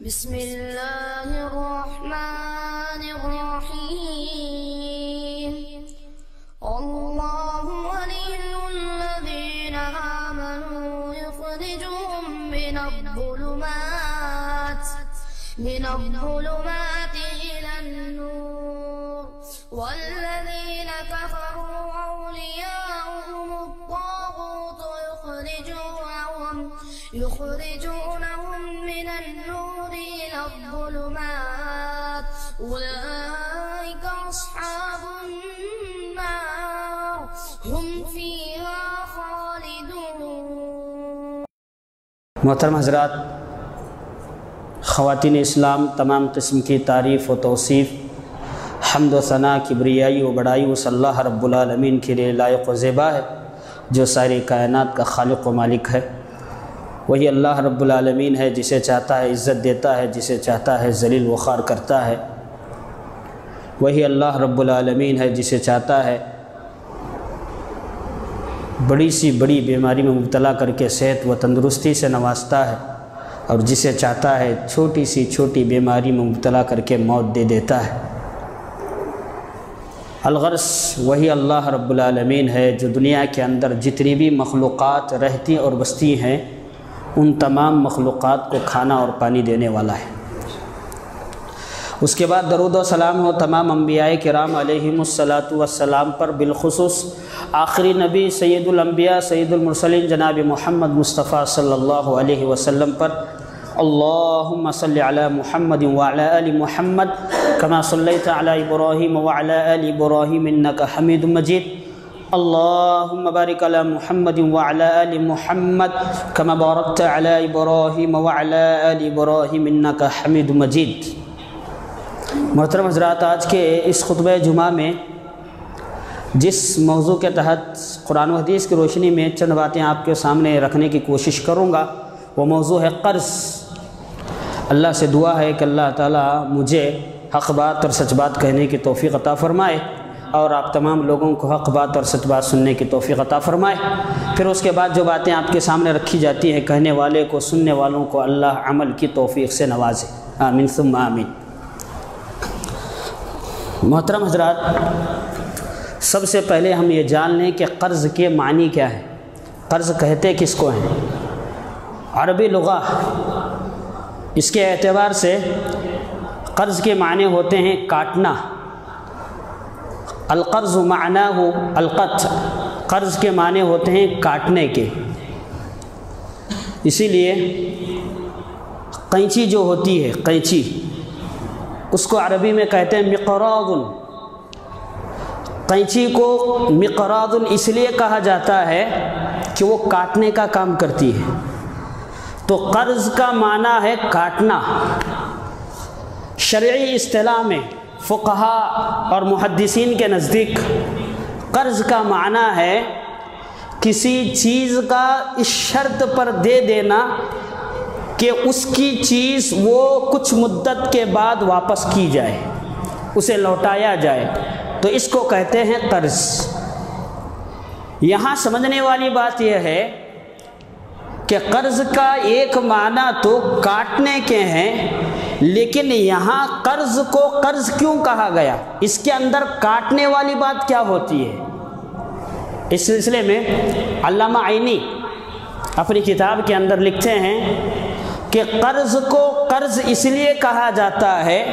بسم اللہ الرحمن الرحیم اللہ ولی الذین آمنوا یخرجهم من الظلمات إلى النور والذین کفروا اولیاؤهم الطاغوت يخرجونهم من النور إلى الظلمات أولئك أصحاب النار هم فيها خالدون۔ محترم حضرات، خواتین اسلام تمام قسم کی تعریف و توصیف، حمد و ثنا، کبریائی و بڑائی وہ اللہ رب العالمین کے لیے لائق و زیبا ہے، جو ساری کائنات کا خالق و مالک ہے۔ وہی اللہ رب العالمین ہے، جسے چاہتا ہے عزت دیتا ہے، جسے چاہتا ہے ذلیل و خوار کرتا ہے۔ وہی اللہ رب العالمین ہے، جسے چاہتا ہے بڑی سی بڑی بیماری میں مبتلا کر کے صحت و تندرستی سے نوازتا ہے، اور جسے چاہتا ہے چھوٹی سی چھوٹی بیماری میں مبتلا کر کے موت دے دیتا ہے۔ الغرض وہی اللہ رب العالمین ہے، جو دنیا کے اندر جتنی بھی مخلوقات رہتی اور بستی ہیں، ان تمام مخلوقات کو کھانا اور پانی دینے والا ہے۔ اس کے بعد درود و سلام ہو تمام انبیاء کرام علیہم السلام پر، بالخصوص آخری نبی سید الانبیاء سید المرسلین جناب محمد مصطفیٰ صلی اللہ علیہ وسلم پر۔ اللہم صلی علی محمد وعلی آل محمد کما صلیت علی ابراہیم وعلی آل ابراہیم انکا حمید مجید۔ اللہم بارک علی محمد وعلی آل محمد کما بارکت علی ابراہیم وعلی آل ابراہیم انکا حمید مجید۔ محترم حضرات، آج کے اس خطبہ جمعہ میں جس موضوع کے تحت قرآن و حدیث کی روشنی میں چند باتیں آپ کے سامنے رکھنے کی کوشش کروں گا، وہ موضوع ہے قرض۔ اللہ سے دعا ہے کہ اللہ تعالیٰ مجھے حق بات اور سچ بات کہنے کی توفیق عطا فرمائے، اور آپ تمام لوگوں کو حق بات اور سچ بات سننے کی توفیق عطا فرمائے۔ پھر اس کے بعد جو باتیں آپ کے سامنے رکھی جاتی ہیں، کہنے والے کو، سننے والوں کو اللہ عمل کی توفیق سے نوازے، آمین ثم آمین۔ محترم حضرات، سب سے پہلے ہم یہ جان لیں کہ قرض کے معنی کیا ہے، قرض کہتے کس کو ہیں۔ عربی لغہ اس کے اعتبار سے قرض کے معنی ہوتے ہیں کاٹنا۔ القرض معناہ القطع، قرض کے معنی ہوتے ہیں کاٹنے کے۔ اسی لیے قینچی جو ہوتی ہے، قینچی، اس کو عربی میں کہتے ہیں مقراض۔ قینچی کو مقراض اس لیے کہا جاتا ہے کہ وہ کاٹنے کا کام کرتی ہے۔ تو قرض کا معنی ہے کاٹنا۔ شرعی اصطلاح میں فقہاء اور محدثین کے نزدیک قرض کا معنی ہے کسی چیز کا اس شرط پر دے دینا کہ اس کی چیز وہ کچھ مدت کے بعد واپس کی جائے، اسے لوٹایا جائے، تو اس کو کہتے ہیں قرض۔ یہاں سمجھنے والی بات یہ ہے کہ قرض کا ایک معنی تو کاٹنے کے ہیں، لیکن یہاں قرض کو قرض کیوں کہا گیا، اس کے اندر کاٹنے والی بات کیا ہوتی ہے۔ اس سلسلے میں علامہ عینی اپنی کتاب کے اندر لکھتے ہیں کہ قرض کو قرض اس لیے کہا جاتا ہے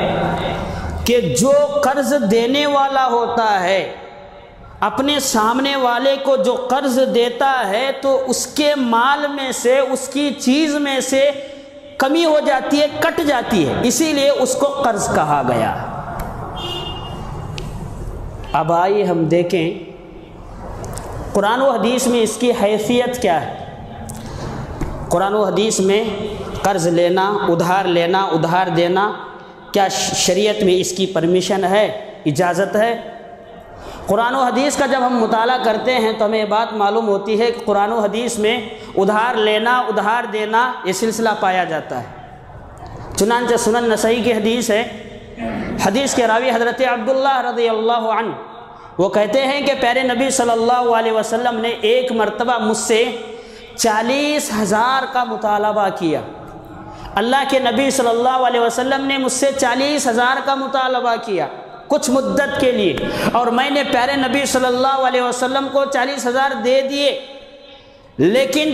کہ جو قرض دینے والا ہوتا ہے، اپنے سامنے والے کو جو قرض دیتا ہے، تو اس کے مال میں سے، اس کی چیز میں سے کمی ہو جاتی ہے، کٹ جاتی ہے، اسی لیے اس کو قرض کہا گیا۔ اب آئیے ہم دیکھیں قرآن و حدیث میں اس کی حیثیت کیا ہے۔ قرآن و حدیث میں قرض لینا، ادھار دینا، کیا شریعت میں اس کی پرمیشن ہے، اجازت ہے؟ قرآن و حدیث کا جب ہم مطالعہ کرتے ہیں تو ہمیں یہ بات معلوم ہوتی ہے کہ قرآن و حدیث میں ادھار لینا، ادھار دینا، یہ سلسلہ پایا جاتا ہے۔ چنانچہ سنن نسائی کی حدیث ہے، حدیث کے راوی حضرت عبداللہ رضی اللہ عنہ وہ کہتے ہیں کہ پیارے نبی صلی اللہ علیہ وسلم نے ایک مرتبہ مجھ سے 40,000 کا مطالبہ کیا۔ اللہ کے نبی صلی اللہ علیہ وسلم نے مجھ سے 40,000 کا مطالبہ کیا کچھ مدت کے لیے، اور میں نے پیارے نبی صلی اللہ علیہ وسلم کو 40,000 دے دیے، لیکن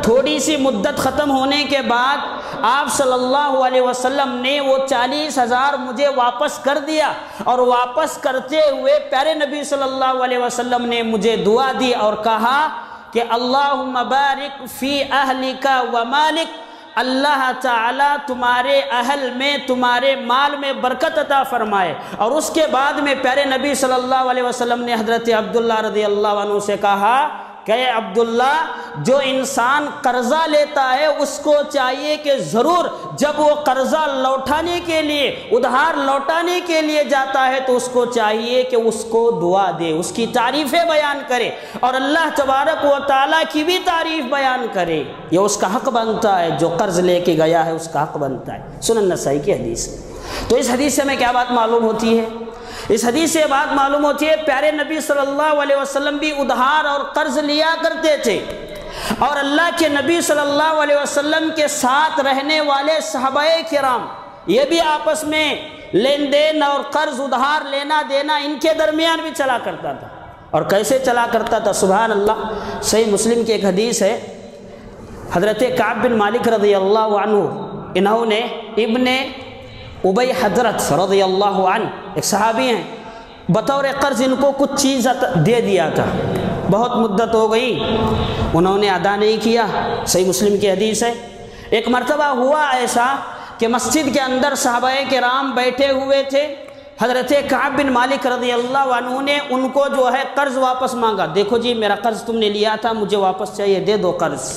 تھوڑی سی مدت ختم ہونے کے بعد آپ صلی اللہ علیہ وسلم نے وہ 40,000 مجھے واپس کر دیا، اور واپس کرتے ہوئے پیارے نبی صلی اللہ علیہ وسلم نے مجھے دعا دی اور کہا کہ اللہم بارک فی اہلک و مالک، اللہ تعالیٰ تمہارے اہل میں تمہارے مال میں برکت عطا فرمائے۔ اور اس کے بعد میں پیارے نبی صلی اللہ علیہ وسلم نے حضرت عبداللہ رضی اللہ عنہ سے کہا کہ اے عبداللہ، جو انسان قرضہ لیتا ہے اس کو چاہیے کہ ضرور جب وہ قرضہ لوٹانے کے لیے، ادھار لوٹانے کے لیے جاتا ہے تو اس کو چاہیے کہ اس کو دعا دے، اس کی تعریفیں بیان کرے، اور اللہ تبارک و تعالیٰ کی بھی تعریف بیان کرے۔ یہ اس کا حق بنتا ہے، جو قرض لے کے گیا ہے اس کا حق بنتا ہے۔ سنن نسائی کی حدیث ہے۔ تو اس حدیث سے ہمیں کیا بات معلوم ہوتی ہے؟ اس حدیث سے بات معلوم ہوتی ہے پیارے نبی صلی اللہ علیہ وسلم بھی ادھار اور قرض لیا کرتے تھے، اور اللہ کے نبی صلی اللہ علیہ وسلم کے ساتھ رہنے والے صحابہ کرام یہ بھی آپس میں لین دین اور قرض ادھار لینا دینا ان کے درمیان بھی چلا کرتا تھا۔ اور کیسے چلا کرتا تھا؟ سبحان اللہ، صحیح مسلم کی ایک حدیث ہے، حضرت کعب بن مالک رضی اللہ عنہ، انہوں نے ابن ابی حضرت رضی اللہ عنہ ایک صحابی ہیں، بطور قرض ان کو کچھ چیز دے دیا تھا، بہت مدت ہو گئی انہوں نے ادا نہیں کیا، صحیح مسلم کی حدیث ہے۔ ایک مرتبہ ہوا ایسا کہ مسجد کے اندر صحابہ کرام بیٹھے ہوئے تھے، حضرت کعب بن مالک رضی اللہ عنہ نے ان کو جو ہے قرض واپس مانگا، دیکھو جی میرا قرض تم نے لیا تھا، مجھے واپس چاہیے، دے دو قرض۔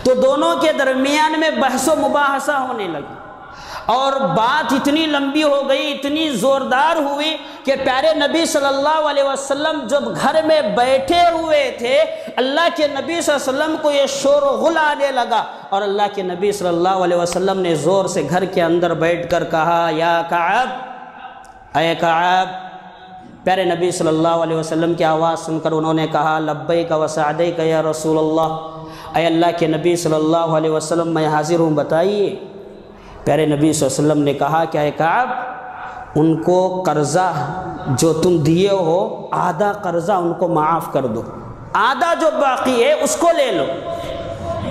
تو دونوں کے درمیان میں بحث و مباحثہ ہونے لگی، اور بات اتنی لمبی ہو گئی، اتنی زوردار ہوئی کہ پیارے نبی صلی اللہ علیہ وسلم جب گھر میں بیٹھے ہوئے تھے، اللہ کے نبی صلی اللہ علیہ وسلم کو یہ شور و غل آنے لگا، اور اللہ کے نبی صلی اللہ علیہ وسلم نے زور سے گھر کے اندر بیٹھ کر کہا، یا کعب، اے کعب۔ پیارے نبی صلی اللہ علیہ وسلم کی آواز سن کر انہوں نے کہا، لبیک و سعدیک یا رسول اللہ، اے اللہ کے نبی صلی اللہ علیہ وسلم میں حاضر ہوں، بتائیے۔ پیارے نبی صلی اللہ علیہ وسلم نے کہا کہ اے کعب، ان کو قرضہ جو تم دیے ہو، آدھا قرضہ ان کو معاف کر دو، آدھا جو باقی ہے اس کو لے لو۔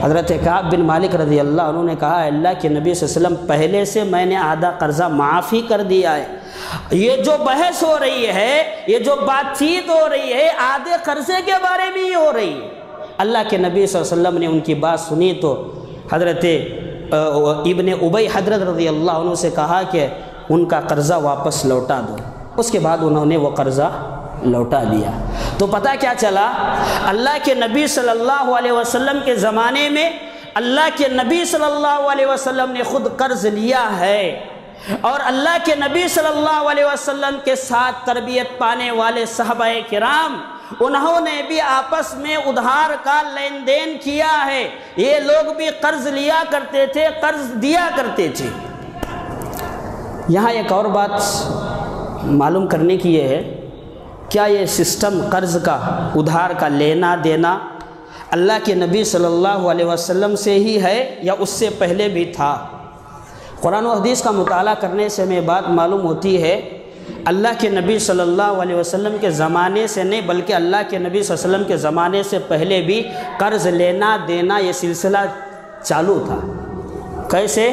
حضرت کعب بن مالک رضی اللہ عنہ نے کہا، اللہ کے نبی صلی اللہ علیہ وسلم، پہلے سے میں نے آدھا قرضہ معاف ہی کر دیا ہے، یہ جو بحث ہو رہی ہے، یہ جو بات چیت ہو رہی ہے، آدھے قرضے کے بارے میں ہی ہو رہی ہے۔ اللہ کے نبی صلی اللہ علیہ وسلم نے ان کی بات سنی تو حضرت ابن ابی حضرت رضی اللہ عنہ سے کہا کہ ان کا قرضہ واپس لوٹا دو۔ اس کے بعد انہوں نے وہ قرضہ لوٹا دیا۔ تو پتہ کیا چلا؟ اللہ کے نبی صلی اللہ علیہ وسلم کے زمانے میں اللہ کے نبی صلی اللہ علیہ وسلم نے خود قرض لیا ہے، اور اللہ کے نبی صلی اللہ علیہ وسلم کے ساتھ تربیت پانے والے صحابہ کرام، انہوں نے بھی آپس میں ادھار کا لین دین کیا ہے، یہ لوگ بھی قرض لیا کرتے تھے، قرض دیا کرتے تھے۔ یہاں ایک اور بات معلوم کرنے کی یہ ہے، کیا یہ سسٹم قرض کا، ادھار کا لینا دینا اللہ کے نبی صلی اللہ علیہ وسلم سے ہی ہے یا اس سے پہلے بھی تھا؟ قرآن و حدیث کا مطالعہ کرنے سے ہمیں بات معلوم ہوتی ہے، اللہ کے نبی صلی اللہ علیہ وسلم کے زمانے سے نہیں بلکہ اللہ کے نبی صلی اللہ علیہ وسلم کے زمانے سے پہلے بھی قرض لینا دینا یہ سلسلہ چالو تھا۔ کیسے؟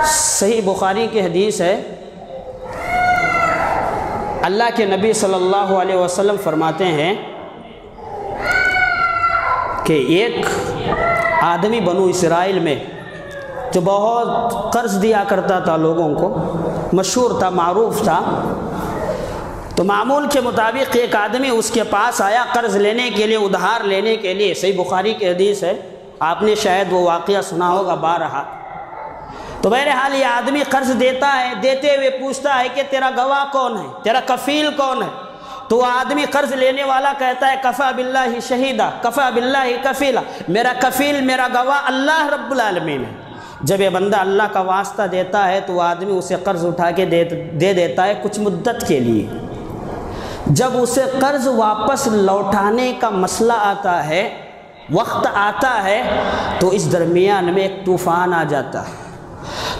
صحیح بخاری کی حدیث ہے، اللہ کے نبی صلی اللہ علیہ وسلم فرماتے ہیں کہ ایک آدمی بنو اسرائیل میں جو بہت قرض دیا کرتا تھا لوگوں کو، مشہور تھا، معروف تھا، تو معمول کے مطابق ایک آدمی اس کے پاس آیا قرض لینے کے لیے، ادھار لینے کے لیے۔ صحیح بخاری کی حدیث ہے، آپ نے شاید وہ واقعہ سنا ہوگا بارہا۔ تو بہرحال یہ آدمی قرض دیتا ہے، دیتے ہوئے پوچھتا ہے کہ تیرا گواہ کون ہے، تیرا کفیل کون ہے؟ تو وہ آدمی قرض لینے والا کہتا ہے، کفا باللہ شہیدہ، کفا باللہ کفیلا، میرا کفیل، میرا گواہ اللہ رب العالمین ہے۔ جب یہ بندہ اللہ کا واسطہ دیتا ہے تو وہ آدمی اسے قرض اٹھا کے دے دیتا ہے کچھ مدت کے لیے۔ جب اسے قرض واپس لوٹانے کا مسئلہ آتا ہے وقت آتا ہے تو اس درمیان میں ایک طوفان آ جاتا ہے،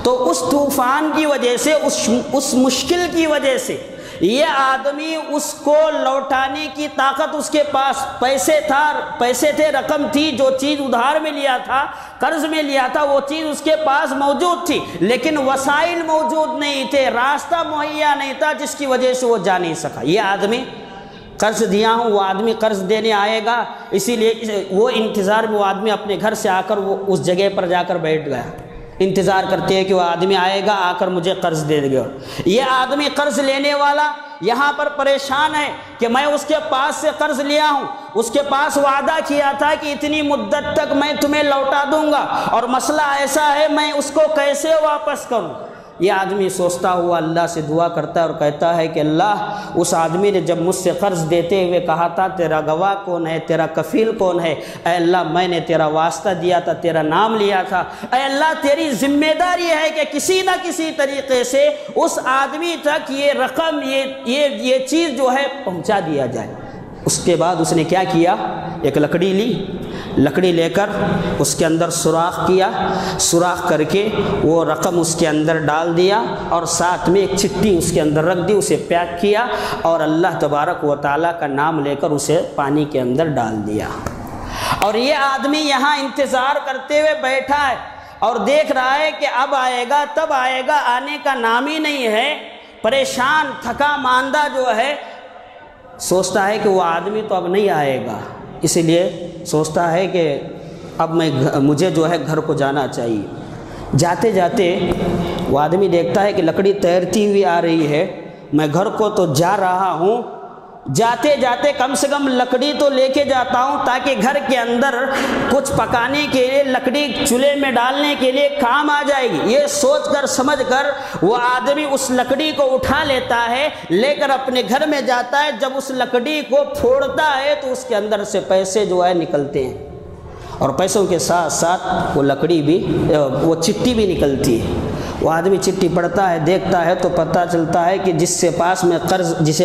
تو اس طوفان کی وجہ سے اس مشکل کی وجہ سے یہ آدمی اس کو لوٹانے کی طاقت اس کے پاس پیسے تھے، رقم تھی، جو چیز ادھار میں لیا تھا، قرض میں لیا تھا، وہ چیز اس کے پاس موجود تھی، لیکن وسائل موجود نہیں تھے، راستہ مہیا نہیں تھا، جس کی وجہ سے وہ جا نہیں سکا۔ یہ آدمی قرض دیا ہوں، وہ آدمی قرض دینے آئے گا، اسی لیے وہ انتظار میں وہ آدمی اپنے گھر سے آ کر وہ اس جگہ پر جا کر بیٹھ گیا، انتظار کرتے ہیں کہ وہ آدمی آئے گا، آ کر مجھے قرض دے دے گا۔ یہ آدمی قرض لینے والا یہاں پر پریشان ہے کہ میں اس کے پاس سے قرض لیا ہوں، اس کے پاس وعدہ کیا تھا کہ اتنی مدت تک میں تمہیں لوٹا دوں گا، اور مسئلہ ایسا ہے میں اس کو کیسے واپس کروں۔ یہ آدمی سوچتا ہوا اللہ سے دعا کرتا ہے اور کہتا ہے کہ اللہ، اس آدمی نے جب مجھ سے قرض دیتے ہوئے کہا تھا تیرا گواہ کون ہے، تیرا کفیل کون ہے، اے اللہ میں نے تیرا واسطہ دیا تھا، تیرا نام لیا تھا، اے اللہ تیری ذمہ داری ہے کہ کسی نہ کسی طریقے سے اس آدمی تک یہ رقم یہ چیز جو ہے پہنچا دیا جائے۔ اس کے بعد اس نے کیا کیا، ایک لکڑی لی، لکڑی لے کر اس کے اندر سوراخ کیا، سوراخ کر کے وہ رقم اس کے اندر ڈال دیا، اور ساتھ میں ایک چٹھی اس کے اندر رکھ دی، اسے پیک کیا، اور اللہ تبارک و تعالیٰ کا نام لے کر اسے پانی کے اندر ڈال دیا۔ اور یہ آدمی یہاں انتظار کرتے ہوئے بیٹھا ہے اور دیکھ رہا ہے کہ اب آئے گا تب آئے گا، آنے کا نام ہی نہیں ہے، پریشان تھکا ماندہ جو ہے، سوچتا ہے کہ وہ آدمی تو اب نہیں آئے گا، اسی لیے سوچتا ہے کہ اب مجھے جو ہے گھر کو جانا چاہیے۔ جاتے جاتے وہ آدمی دیکھتا ہے کہ لکڑی تیرتی ہوئی آ رہی ہے، میں گھر کو تو جا رہا ہوں، جاتے جاتے کم سے کم لکڑی تو لے کے جاتا ہوں تاکہ گھر کے اندر کچھ پکانے کے لیے، لکڑی چولہے میں ڈالنے کے لیے کام آ جائے گی۔ یہ سوچ کر سمجھ کر وہ آدمی اس لکڑی کو اٹھا لیتا ہے، لے کر اپنے گھر میں جاتا ہے۔ جب اس لکڑی کو پھوڑتا ہے تو اس کے اندر سے پیسے جو ہے نکلتے ہیں، اور پیسوں کے ساتھ ساتھ وہ لکڑی بھی، وہ چٹھی بھی نکلتی ہے۔ وہ آدمی چٹھی پڑھتا ہے، دیکھتا ہے تو پتہ چلتا ہے کہ جسے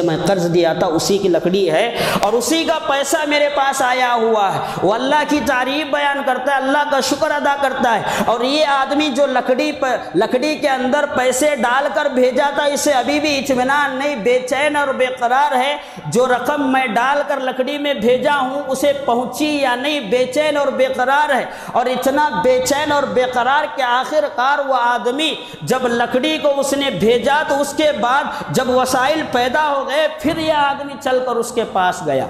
میں قرض دیا تھا اسی کی لکڑی ہے، اور اسی کا پیسہ میرے پاس آیا ہوا ہے۔ وہ اللہ کی تعریف بیان کرتا ہے، اللہ کا شکر ادا کرتا ہے۔ اور یہ آدمی جو لکڑی کے اندر پیسے ڈال کر بھیجا تھا، اسے ابھی بھی اطمینان نہیں، بے چین اور بے قرار ہے، جو رقم میں ڈال کر لکڑی میں بھیجا ہوں اسے پہنچی یا نہیں، بے چین اور بے قرار ہے۔ اور اتنا بے چین اور بے قرار کہ آخر کار وہ آدمی جب لکڑی کو اس نے بھیجا تو اس کے بعد جب وسائل پیدا ہو گئے، پھر یہ آدمی چل کر اس کے پاس گیا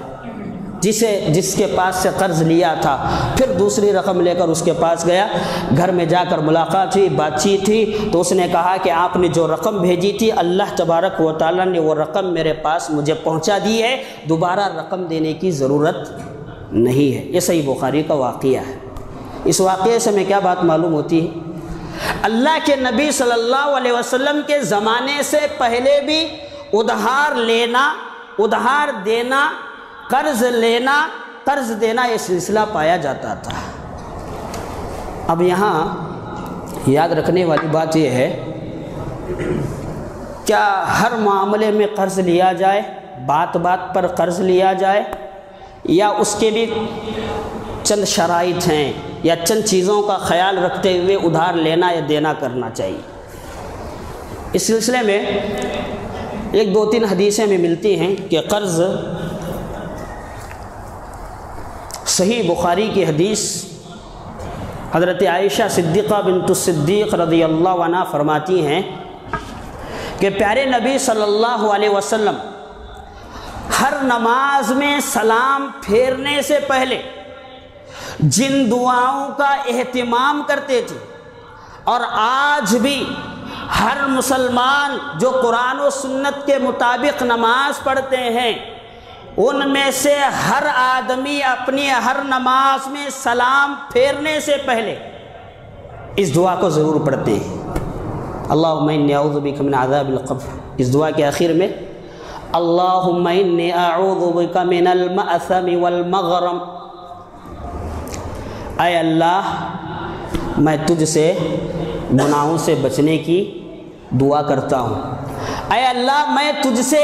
جس کے پاس سے قرض لیا تھا، پھر دوسری رقم لے کر اس کے پاس گیا۔ گھر میں جا کر ملاقات ہوئی، بات چیت ہوئی، تو اس نے کہا کہ آپ نے جو رقم بھیجی تھی اللہ تبارک و تعالیٰ نے وہ رقم میرے پاس مجھے پہنچا دی ہے، دوبارہ رقم دینے کی ضرورت نہیں ہے۔ یہ صحیح بخاری کا واقعہ ہے۔ اس واقعے سے ہمیں کیا بات معلوم ہوتی ہے؟ اللہ کے نبی صلی اللہ علیہ وسلم کے زمانے سے پہلے بھی ادھار لینا، ادھار دینا، قرض لینا، قرض دینا یہ سلسلہ پایا جاتا تھا۔ اب یہاں یاد رکھنے والی بات یہ ہے، کیا ہر معاملے میں قرض لیا جائے، بات بات پر قرض لیا جائے، یا اس کے بھی چند شرائط ہیں یا چند چیزوں کا خیال رکھتے ہوئے ادھار لینا یا دینا کرنا چاہیے؟ اس سلسلے میں ایک دو تین حدیثیں میں ملتی ہیں کہ قرض، صحیح بخاری کی حدیث، حضرت عائشہ صدیقہ بنت الصدیق رضی اللہ عنہ فرماتی ہیں کہ پیارے نبی صلی اللہ علیہ وسلم ہر نماز میں سلام پھیرنے سے پہلے جن دعاؤں کا اہتمام کرتے تھے، اور آج بھی ہر مسلمان جو قرآن و سنت کے مطابق نماز پڑھتے ہیں، ان میں سے ہر آدمی اپنی ہر نماز میں سلام پھیرنے سے پہلے اس دعا کو ضرور پڑھتے ہیں، اللہم انی اعوذ بک من عذاب القبر۔ اس دعا کے آخر میں اللہم انی اعوذ بک من المأثم والمغرم، اے اللہ میں تجھ سے گناہوں سے بچنے کی دعا کرتا ہوں، اے اللہ میں تجھ سے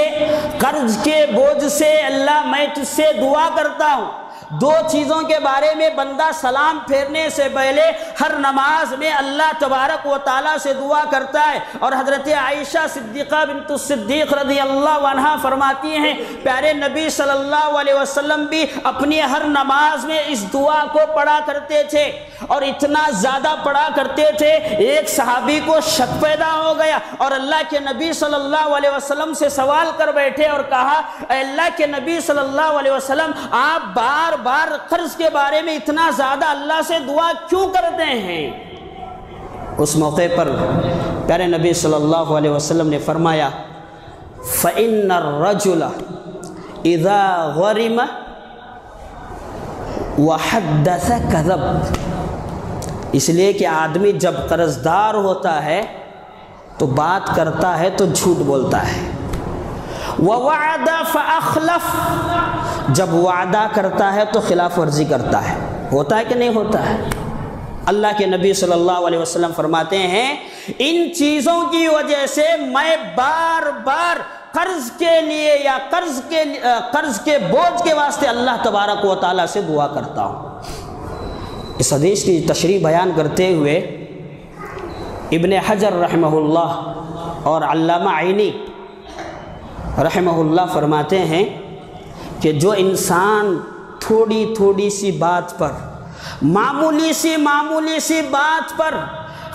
قرض کے بوجھ سے، اللہ میں تجھ سے دعا کرتا ہوں، دو چیزوں کے بارے میں بندہ سلام پھیرنے سے پہلے ہر نماز میں اللہ تبارک و تعالیٰ سے دعا کرتا ہے، اور حضرت عائشہ صدیقہ بنت الصدیق رضی اللہ عنہا فرماتی ہیں پیارے نبی صلی اللہ علیہ وسلم بھی اپنی ہر نماز میں اس دعا کو پڑھا کرتے تھے، اور اتنا زیادہ پڑھا کرتے تھے ایک صحابی کو شک پیدا ہو گیا اور اللہ کے نبی صلی اللہ علیہ وسلم سے سوال کر بیٹھے اور کہا اے اللہ کے نبی صلی اللہ علیہ وسلم، آپ بار بار قرض کے بارے میں اتنا زیادہ اللہ سے دعا کیوں کرتے ہیں؟ اس موقع پر پیارے نبی صلی اللہ علیہ وسلم نے فرمایا فَإِنَّ الرَّجُلَ إِذَا غَرِمَ وَحَدَّثَ كَذَبَ، اس لیے کہ آدمی جب قرض دار ہوتا ہے تو بات کرتا ہے تو جھوٹ بولتا ہے، وَوَعَدَ فَأَخْلَفَ، جب وعدہ کرتا ہے تو خلاف ورزی کرتا ہے۔ ہوتا ہے کہ نہیں ہوتا ہے؟ اللہ کے نبی صلی اللہ علیہ وسلم فرماتے ہیں ان چیزوں کی وجہ سے میں بار بار قرض کے لیے یا قرض کے بوجھ کے واسطے اللہ تبارک و تعالیٰ سے دعا کرتا ہوں۔ اس حدیث کی تشریح بیان کرتے ہوئے ابن حجر رحمہ اللہ اور علامہ عینی رحمہ اللہ فرماتے ہیں کہ جو انسان تھوڑی تھوڑی سی بات پر، معمولی سی بات پر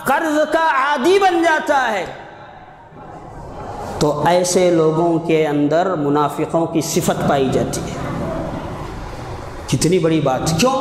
قرض کا عادی بن جاتا ہے تو ایسے لوگوں کے اندر منافقوں کی صفت پائی جاتی ہے۔ کتنی بڑی بات! کیوں؟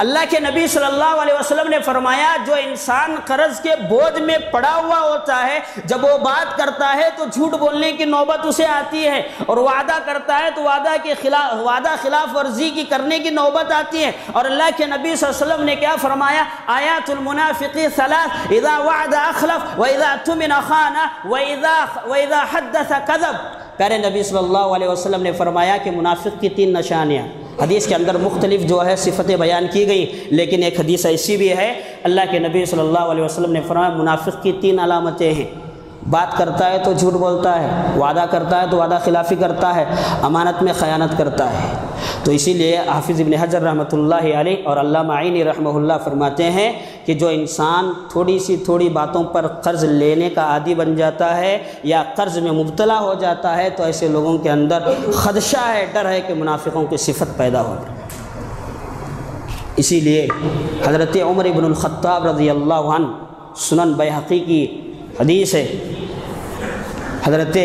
اللہ کے نبی صلی اللہ علیہ وسلم نے فرمایا جو انسان قرض کے بوجھ میں پڑا ہوا ہوتا ہے جب وہ بات کرتا ہے تو جھوٹ بولنے کی نوبت اسے آتی ہے، اور وعدہ کرتا ہے تو وعدہ خلاف ورزی کی کرنے کی نوبت آتی ہے۔ اور اللہ کے نبی صلی اللہ علیہ وسلم نے کیا فرمایا؟ آیات المنافق ثلاث، اذا وعد اخلف، واذا اؤتمن خان، واذا حدث کذب۔ پیارے نبی صلی اللہ علیہ وسلم نے فرمایا کہ منافق کی تین نشانیاں، حدیث کے اندر مختلف جو ہے صفتیں بیان کی گئی، لیکن ایک حدیث ایسی بھی ہے اللہ کے نبی صلی اللہ علیہ وسلم نے فرمایا منافق کی تین علامتیں ہیں، بات کرتا ہے تو جھوٹ بولتا ہے، وعدہ کرتا ہے تو وعدہ خلافی کرتا ہے، امانت میں خیانت کرتا ہے۔ تو اسی لیے حافظ ابن حجر رحمۃ اللہ علیہ اور علامہ عینی رحمہ اللہ فرماتے ہیں کہ جو انسان تھوڑی باتوں پر قرض لینے کا عادی بن جاتا ہے یا قرض میں مبتلا ہو جاتا ہے تو ایسے لوگوں کے اندر خدشہ ہے، ڈر ہے کہ منافقوں کی صفت پیدا ہو جائے۔ اسی لیے حضرت عمر بن الخطاب رضی اللہ عنہ، سنن بیہقی کی حدیث ہے، حضرت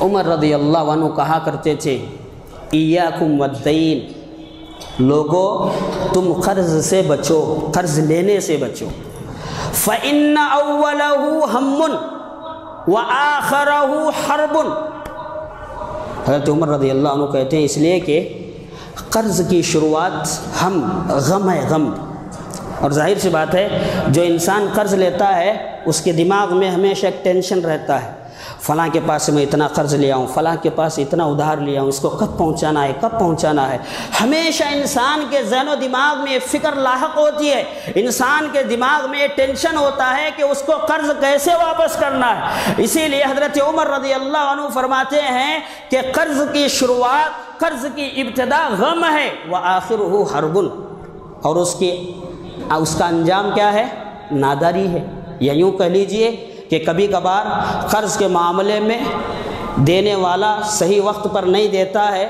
عمر رضی اللہ عنہ کہا کرتے تھے ایاکم والدین، لوگو تم قرض سے بچو، قرض لینے سے بچو۔ فَإِنَّ أَوَّلَهُ هَمٌّ وَآخَرَهُ حَرْبٌ، حضرت عمر رضی اللہ عنہ کہتے ہیں اس لیے کہ قرض کی شروعات غم ہے، غم، اور ظاہر سی بات ہے جو انسان قرض لیتا ہے اس کے دماغ میں ہمیشہ ایک ٹینشن رہتا ہے، فلاں کے پاس سے میں اتنا قرض لیا ہوں، فلاں کے پاس اتنا ادھار لیا ہوں، اس کو کب پہنچانا ہے، ہمیشہ انسان کے ذہن و دماغ میں فکر لاحق ہوتی ہے، انسان کے دماغ میں ٹینشن ہوتا ہے کہ اس کو قرض کیسے واپس کرنا ہے۔ اسی لیے حضرت عمر رضی اللہ عنہ فرماتے ہیں کہ قرض کی شروعات، قرض کی ابتدا غم ہے، وآخرہ حرب، اور اس کا انجام کیا ہے؟ ناداری ہے، یا یوں کہہ لیجئے کہ کبھی کبھار قرض کے معاملے میں دینے والا صحیح وقت پر نہیں دیتا ہے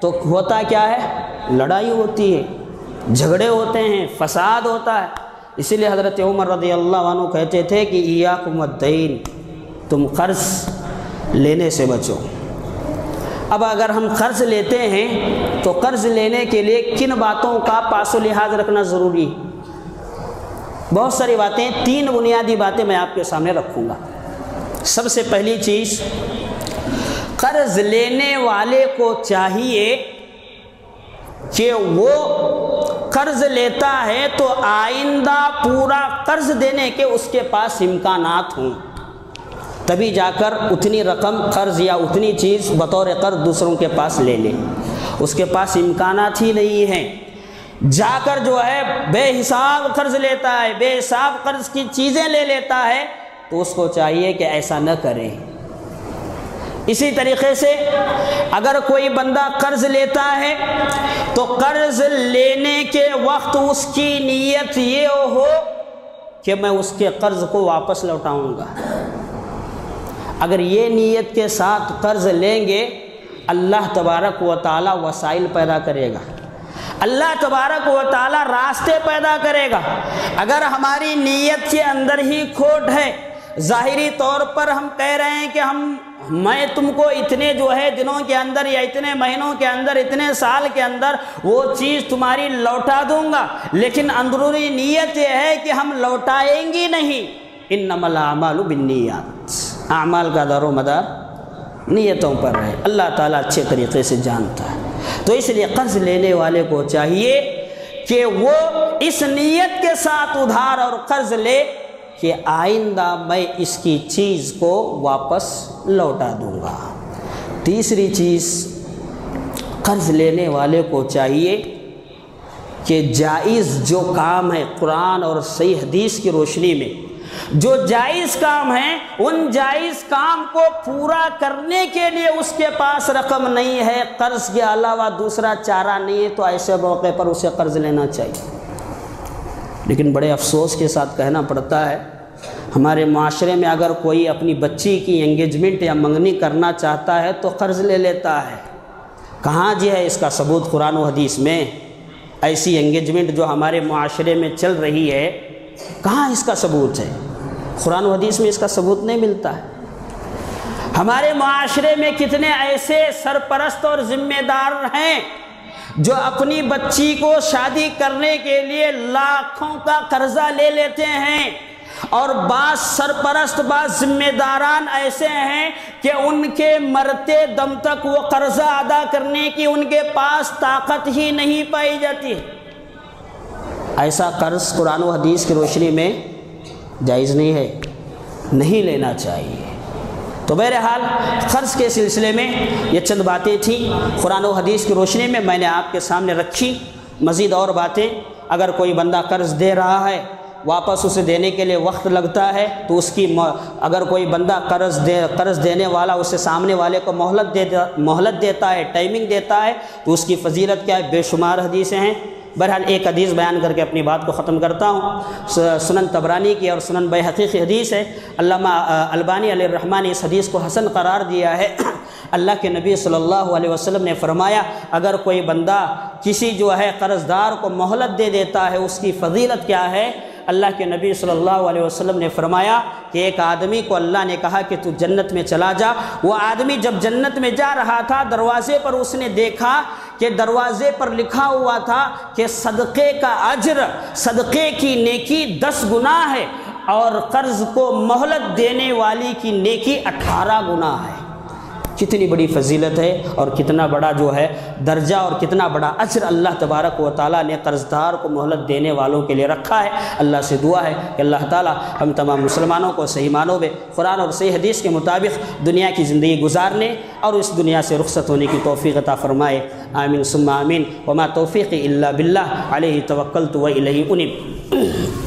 تو ہوتا کیا ہے؟ لڑائی ہوتی ہے، جھگڑے ہوتے ہیں، فساد ہوتا ہے۔ اسی لیے حضرت عمر رضی اللہ عنہ کہتے تھے کہ ایاکم والدین، تم قرض لینے سے بچو۔ اب اگر ہم قرض لیتے ہیں تو قرض لینے کے لیے کن باتوں کا پاس و لحاظ رکھنا ضروری ہے؟ بہت ساری باتیں، تین بنیادی باتیں میں آپ کے سامنے رکھوں گا۔ سب سے پہلی چیز، قرض لینے والے کو چاہیے کہ وہ قرض لیتا ہے تو آئندہ پورا قرض دینے کے اس کے پاس امکانات ہوں، تبھی جا کر اتنی رقم قرض یا اتنی چیز بطور قرض دوسروں کے پاس لے لے۔ اس کے پاس امکانات ہی نہیں ہیں، جا کر جو ہے بے حساب قرض لیتا ہے، بے حساب قرض کی چیزیں لے لیتا ہے، تو اس کو چاہیے کہ ایسا نہ کرے۔ اسی طریقے سے اگر کوئی بندہ قرض لیتا ہے تو قرض لینے کے وقت اس کی نیت یہ ہو کہ میں اس کے قرض کو واپس لوٹاؤں گا۔ اگر یہ نیت کے ساتھ قرض لیں گے اللہ تبارک و تعالی وسائل پیدا کرے گا، اللہ تبارک و تعالی راستے پیدا کرے گا۔ اگر ہماری نیت کے اندر ہی کھوٹ ہے، ظاہری طور پر ہم کہہ رہے ہیں کہ میں تم کو اتنے جو ہے دنوں کے اندر یا اتنے مہینوں کے اندر اتنے سال کے اندر وہ چیز تمہاری لوٹا دوں گا، لیکن اندرونی نیت یہ ہے کہ ہم لوٹائیں گی نہیں۔ انما الاعمال بالنیات، اعمال کا دار و مدار نیتوں پر ہے، اللہ تعالیٰ اچھے طریقے سے جانتا ہے۔ تو اس لیے قرض لینے والے کو چاہیے کہ وہ اس نیت کے ساتھ ادھار اور قرض لے کہ آئندہ میں اس کی چیز کو واپس لوٹا دوں گا۔ تیسری چیز، قرض لینے والے کو چاہیے کہ جائز جو کام ہے قرآن اور صحیح حدیث کی روشنی میں جو جائز کام ہیں ان جائز کام کو پورا کرنے کے لیے اس کے پاس رقم نہیں ہے، قرض کے علاوہ دوسرا چارہ نہیں ہے، تو ایسے موقع پر اسے قرض لینا چاہیے۔ لیکن بڑے افسوس کے ساتھ کہنا پڑتا ہے ہمارے معاشرے میں اگر کوئی اپنی بچی کی انگیجمنٹ یا منگنی کرنا چاہتا ہے تو قرض لے لیتا ہے۔ کہاں جی ہے اس کا ثبوت قرآن و حدیث میں؟ ایسی انگیجمنٹ جو ہمارے معاشرے میں چل رہی ہے کہاں اس کا ثبوت ہے؟ قرآن و حدیث میں اس کا ثبوت نہیں ملتا ہے۔ ہمارے معاشرے میں کتنے ایسے سرپرست اور ذمہ دار ہیں جو اپنی بچی کو شادی کرنے کے لیے لاکھوں کا قرضہ لے لیتے ہیں، اور بعض سرپرست بعض ذمہ داران ایسے ہیں کہ ان کے مرتے دم تک وہ قرضہ ادا کرنے کی ان کے پاس طاقت ہی نہیں پائی جاتی۔ ایسا قرض قرآن و حدیث کی روشنی میں جائز نہیں ہے، نہیں لینا چاہیے۔ تو بہرحال قرض کے سلسلے میں یہ چند باتیں تھیں قرآن و حدیث کی روشنی میں میں نے آپ کے سامنے رکھی۔ مزید اور باتیں، اگر کوئی بندہ قرض دے رہا ہے واپس اسے دینے کے لیے وقت لگتا ہے تو اس کی اگر کوئی بندہ قرض دینے والا اسے سامنے والے کو مہلت دیتا ہے، ٹائمنگ دیتا ہے، تو اس کی فضیلت کیا ہے؟ بے شمار حدیثیں ہیں۔ بہرحال ایک حدیث بیان کر کے اپنی بات کو ختم کرتا ہوں۔ سنن طبرانی کی اور سنن بیہقی کی حدیث ہے، علامہ البانی علیہ الرحمٰن نے اس حدیث کو حسن قرار دیا ہے۔ اللہ کے نبی صلی اللہ علیہ وسلم نے فرمایا اگر کوئی بندہ کسی جو ہے قرض دار کو مہلت دے دیتا ہے اس کی فضیلت کیا ہے؟ اللہ کے نبی صلی اللہ علیہ وسلم نے فرمایا کہ ایک آدمی کو اللہ نے کہا کہ تو جنت میں چلا جا۔ وہ آدمی جب جنت میں جا رہا تھا دروازے پر اس نے دیکھا کہ دروازے پر لکھا ہوا تھا کہ صدقے کا اجر، صدقے کی نیکی 10 گنا ہے، اور قرض کو مہلت دینے والی کی نیکی 18 گنا ہے۔ کتنی بڑی فضیلت ہے اور کتنا بڑا جو ہے درجہ اور کتنا بڑا اجر اللہ تبارک و تعالیٰ نے قرض دار کو مہلت دینے والوں کے لیے رکھا ہے۔ اللہ سے دعا ہے کہ اللہ تعالیٰ ہم تمام مسلمانوں کو صحیح معنوں میں قرآن اور صحیح حدیث کے مطابق دنیا کی زندگی گزارنے اور اس دنیا سے رخصت ہونے کی توفیق عطا فرمائے۔ آمین ثم آمین۔ وما توفیقی الا باللہ علیہ توکلت و الیہ انیب۔